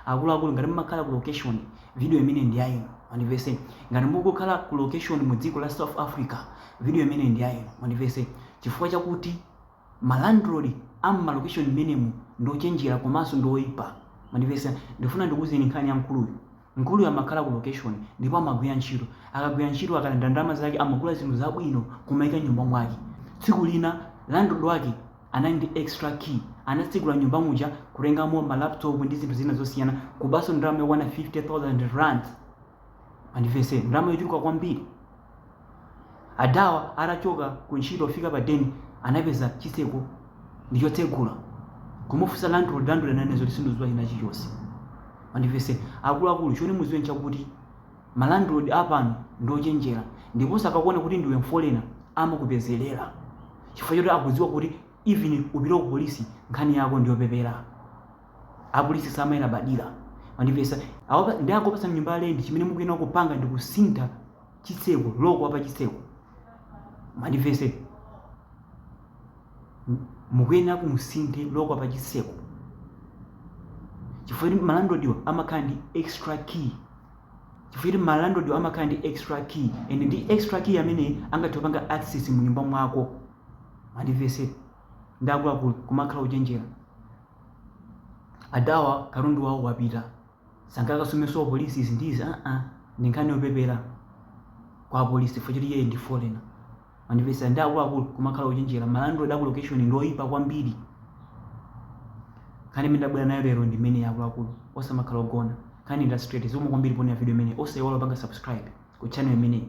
akuluakulu ngati mmakhala ku location video imene ndi yaino mandivese. Ngati mukukhala ku location mu dziko la South Africa video imene ndi yaino mandivese, chifukwa chakuti malandlord amma location imenemu ndochenjera komanso ndoyipa mandivese. Ndifuna ndikuzeni nkhani ya mkuluyu amakhala ku location ndipo amagwira ntchito, akagwira ntchito akalanda ndalama zake amagula zinthu zabwino kumaika nyumba mwake. Tsiku lina landlord wake anali ndi extra key, anatsigula nyumba muja kulengamo ma laptop ndi zinthu zina zosiyana, kubaso ndalama yokwana 50,000 rand mandivese, ndalama yochuluka kwambiri. Adawa atachoka ku ntchito ofika pa deni anapeza chiseko ndichotsegula, kumufunsa landlord ananezo lisinduziwa china chilichonse mandivese. Akuluakulu choni muziwe nchakuti malandlord apano ndochenjera, ndipo sakakuona kuti ndiwe mfolena amakupezerera, chifukwa choti akudziwa kuti even upita ku polisi nkhani yako ndiyopepera, apolisi samayera badira mandivesa. Ndi akopasa nyumba ya lendi, chimene mukuyenera kupanga ndi kusintha chiseko loko apa chiseko mandivese, mukuyenera kumusinthe loko apa chiseko, chifukwa kuti malandlord amakhala ndi extra key, chifukwa kuti malandlord amakhala ndi extra key, and ndi extra key amene angathe kupanga access mu nyumba mwako mandivese. Ndi akuluakulu kumakhala uchenjera. Adawa katundu wawo wapita, sankakasumeso polisi izi ndizi ndi nkhani yopepera kwa polisi chifukwa choti yeye ndi foreigner mandivese. Ndi akuluakulu kumakhala uchenjera. Malandlord aku location ndoyipa kwambiri. Nkhani imene ndabwera nayo lero ndi imene akuluakulu osamakhala ogona. Nkhani ndi straight zomwe kwambiri pone ya video imene osayiwala panga subscribe ku channel imene.